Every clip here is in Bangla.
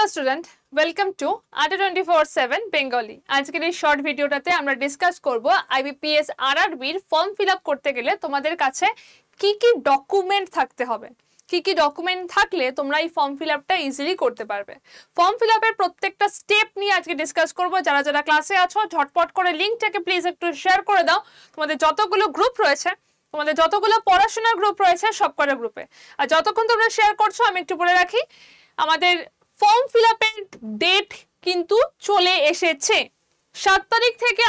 Hello student, welcome to ATA 24/7 Bengali. আজকের এই শর্ট ভিডিওটাতে আমরা ডিসকাস করব IBPS RRB এর ফর্ম ফিল আপ করতে গেলে তোমাদের কাছে কি কি ডকুমেন্ট থাকতে হবে, কি কি ডকুমেন্ট থাকলে তোমরা এই ফর্ম ফিল আপটা ইজিলি করতে পারবে। ফর্ম ফিল আপের প্রত্যেকটা স্টেপ নিয়ে আজকে ডিসকাস করব। যারা যারা ক্লাসে আছো ঝটপট করে লিংকটাকে প্লিজ একটু শেয়ার করে দাও। তোমাদের যতগুলো গ্রুপ রয়েছে, তোমাদের যতগুলো পড়াশোনার গ্রুপ রয়েছে সবকটা গ্রুপে। আর যতক্ষণ তোমরা শেয়ার করছো আমি একটু বলে রাখি, আমাদের ফর্ম ফিল আপের ডেট কিন্তু চলে এসেছে। 7 তারিখ থেকে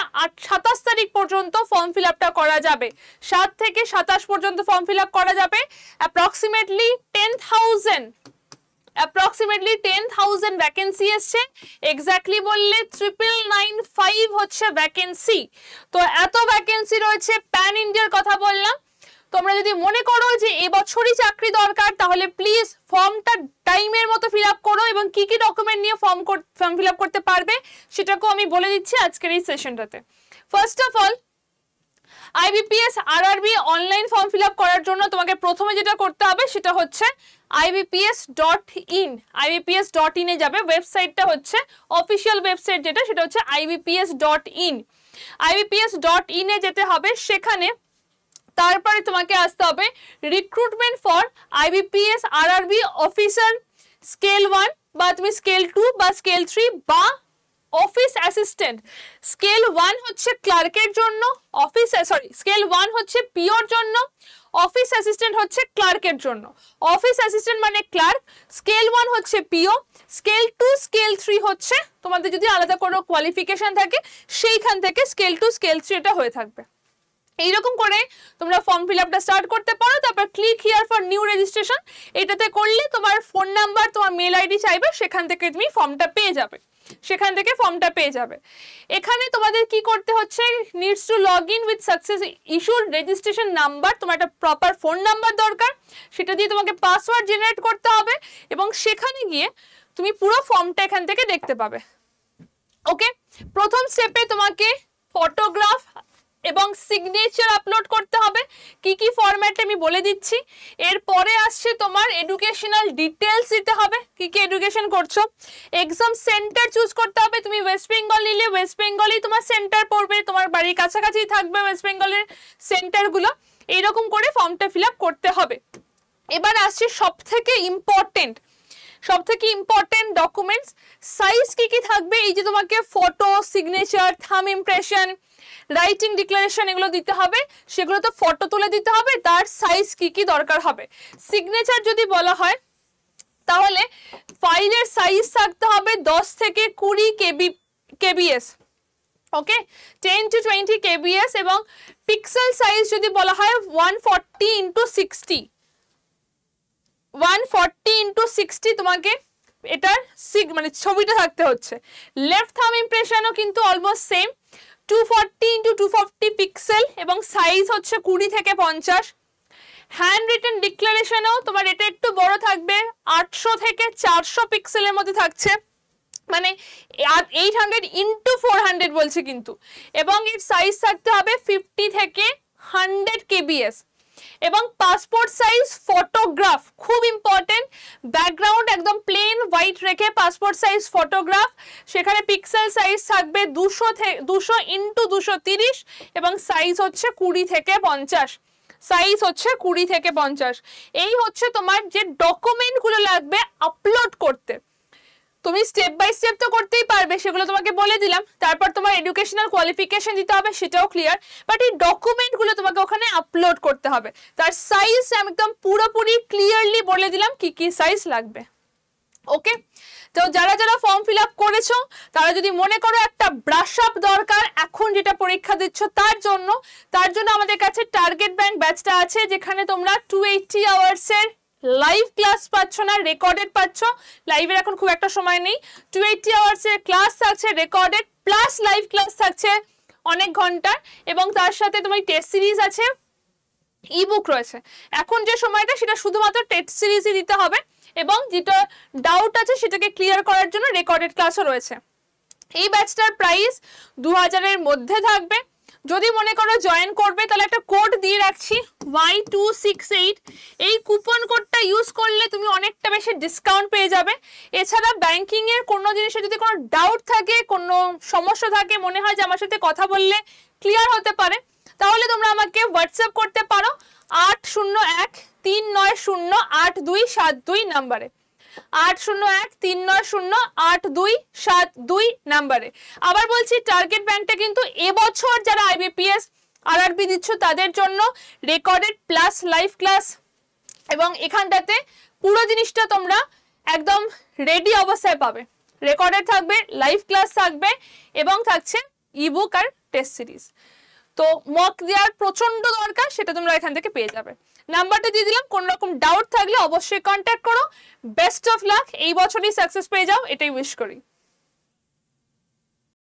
27 তারিখ পর্যন্ত ফর্ম ফিল আপটা করা যাবে। 7 থেকে 27 পর্যন্ত ফর্ম ফিল আপ করা যাবে। অ্যাপ্রক্সিমেটলি 10,000 ভ্যাকেন্সি এসছে। এক্স্যাক্টলি বললে 995 হচ্ছে ভ্যাকেন্সি। তো এত ভ্যাকেন্সি রয়েছে, প্যান ইন্ডিয়ার কথা বললাম। তোমরা যদি মনে করো যে এবছরই চাকরি দরকার, তাহলে প্লিজ ফর্মটা টাইমের মতো ফিল আপ করো এবং কি কি ডকুমেন্ট নিয়ে ফর্ম ফিল আপ করতে পারবে সেটাকেও আমি বলে দিচ্ছি আজকের এই সেশনটাতে। First of all, IBPS RRB online form fill up করার জন্য তোমাকে প্রথমে যেটা করতে হবে সেটা হচ্ছে ibps.in। ibps.in এ যাবে, ওয়েবসাইটটা হচ্ছে অফিসিয়াল ওয়েবসাইট যেটা, সেটা হচ্ছে ibps.in। ibps.in এ যেতে হবে, সেখানে তারপরে তোমাকে আসতে হবে recruitment for IBPS RRB officer scale 1 বা তুমি স্কেল 2 বা স্কেল 3 বা অফিস অ্যাসিস্ট্যান্ট। স্কেল 1 হচ্ছে ক্লার্কের জন্য, স্কেল 1 হচ্ছে পিওর জন্য, অফিস অ্যাসিস্ট্যান্ট হচ্ছে ক্লার্কের জন্য। অফিস অ্যাসিস্ট্যান্ট মানে ক্লার্ক, স্কেল 1 হচ্ছে পিও, স্কেল 2 স্কেল 3 হচ্ছে তোমাদের যদি আলাদা কোনো কোয়ালিফিকেশন থাকে সেইখান থেকে স্কেল 2 স্কেল 3 এটা হয়ে থাকবে। এইরকম করে তোমরা ফর্ম ফিল আপটা স্টার্ট করতে পারো। তারপর click here for new registration, এটাতে করলে তোমার ফোন নাম্বার, তোমার মেল আইডি চাইবে, সেখান থেকে তুমি ফর্মটা পেয়ে যাবে। এখানে তোমাদের কি করতে হচ্ছে, needs to log in with success issued registration number. তোমার একটা প্রপার ফোন নাম্বার দরকার, সেটা দিয়ে তোমাকে পাসওয়ার্ড জেনারেট করতে হবে এবং সেখানে গিয়ে তুমি পুরো ফর্মটা এখান থেকে দেখতে পাবে। ওকে, প্রথম স্টেপে তোমাকে ফটোগ্রাফ এবং সিগনেচার আপলোড করতে হবে। কি কি ফরম্যাটে আমি বলে দিচ্ছি। এরপরে আসছে তোমার এডুকেশনাল ডিটেলস দিতে হবে, কি কি এডুকেশন করছো। এক্সাম সেন্টার চুজ করতে হবে। তুমি ওয়েস্ট বেঙ্গল নিলে ওয়েস্ট বেঙ্গলই তোমার সেন্টার পড়বে, তোমার বাড়ির কাছাকাছি থাকবে ওয়েস্ট বেঙ্গলের সেন্টারগুলো। এইরকম করে ফর্মটা ফিল আপ করতে হবে। এবার আসছে সব থেকে ইম্পর্টেন্ট ডকুমেন্টস। সাইজ কি কি থাকবে, এই যে তোমাকে ফটো, সিগনেচার, থাম ইমপ্রেশন, রাইটিং ডিক্লারেশন এগুলো দিতে হবে। সেগুলো তো ফটো তুলে দিতে হবে, তার সাইজ কি কি দরকার হবে। সিগনেচার যদি বলা হয় তাহলে ফাইলের সাইজ থাকতে হবে 10 থেকে 20 kbs, ওকে, 10 to 20 kbs। এবং পিক্সেল সাইজ যদি বলা হয় 140x60 তোমাকে এটার মানে ছবিটা থাকতে হচ্ছে। লেফট থাম ইমপ্রেশনও কিন্তু অলমোস্ট সেম, 240x240 পিক্সেল এবং সাইজ হচ্ছে 20 থেকে 50। হ্যান্ড রিটেন ডিক্লারেশনও তোমার এটা একটু বড় থাকবে, 800 থেকে 400 পিক্সেলের মধ্যে থাকছে, মানে 800x400 বলছে কিন্তু। এবং এর সাইজ থাকতে হবে 50 থেকে 100 kbs। এবং পাসপোর্ট সাইজ ফটোগ্রাফ খুব ইম্পর্টেন্ট, ব্যাকগ্রাউন্ড একদম প্লেন হোয়াইট রেখে পাসপোর্ট সাইজ ফটোগ্রাফ। সেখানে পিক্সেল সাইজ থাকবে 200x230 এবং সাইজ হচ্ছে 20 থেকে 50। এই হচ্ছে তোমার যে ডকুমেন্টগুলো লাগবে আপলোড করতে। তুমি স্টেপ বাই স্টেপ তো করতেই পারবে, সেগুলো তোমাকে বলে দিলাম। তারপর তোমার এডুকেশনাল কোয়ালিফিকেশন দিতে হবে, সেটাও ক্লিয়ার। বাট এই ডকুমেন্টগুলো তোমাকে ওখানে আপলোড করতে হবে। তার সাইজ আমি একদম পুরোপুরি ক্লিয়ারলি বলে দিলাম কি কি সাইজ লাগবে। ওকে, তো যারা যারা ফর্ম ফিল আপ করেছো তারা যদি মনে করো একটা ব্রাশ আপ দরকার এখন যেটা পরীক্ষা দিচ্ছ তার জন্য আমাদের কাছে টার্গেট ব্যাংক ব্যাচটা আছে, যেখানে তোমরা 280 আওয়ার্সের লাইভ ক্লাস পাচ্ছ না, রেকর্ডেড পাচ্ছ। লাইভের এখন খুব একটা সময় নেই। 280 আওয়ার্সের ক্লাস থাকছে রেকর্ডেড, প্লাস লাইভ ক্লাস থাকছে অনেক ঘন্টার, এবং তার সাথে তোমার টেস্ট সিরিজ আছে, ইবুক রয়েছে। এখন যে সময়টা সেটা শুধুমাত্র টেস্ট সিরিজই দিতে হবে, এবং যেটা ডাউট আছে সেটাকে ক্লিয়ার করার জন্য রেকর্ডেড ক্লাসও রয়েছে। এই ব্যাচটার প্রাইস 2000 এর মধ্যে থাকবে। যদি মনে করো জয়েন করবে তাহলে একটা কোড দিয়ে রাখছি Y268, এই কুপন কোডটা ইউজ করলে তুমি অনেকটা বেশি ডিসকাউন্ট পেয়ে যাবে। এছাড়া ব্যাংকিং এর কোনো জিনিসে যদি কোনো ডাউট থাকে, কোনো সমস্যা থাকে, মনে হয় যে আমার সাথে কথা বললে ক্লিয়ার হতে পারে, তাহলে তোমরা আমাকে হোয়াটসঅ্যাপ করতে পারো 801-390-8272 নাম্বারে, 801-390-8272 নাম্বারে। আবার বলছি, টার্গেট ব্যাংকটা কিন্তু এবছর যারা IBPS RRB দিচ্ছ তাদের জন্য রেকর্ডেড প্লাস লাইভ ক্লাস, এবং এখানটাতে পুরো জিনিসটা তোমরা একদম রেডি অবস্থায় পাবে। রেকর্ডেড থাকবে, লাইভ ক্লাস থাকবে, এবং থাকছে ইবুক আর টেস্ট সিরিজ। তো মক দেওয়ার প্রচন্ড দরকার, সেটা তোমরা এখান থেকে পেয়ে যাবে। নাম্বারটা দিয়ে দিলাম, কোনো রকম ডাউট থাকলে অবশ্যই কন্ট্যাক্ট করো। বেস্ট অফ লাক, এই বছরই সাকসেস পেয়ে যাও, এটাই উইশ করি।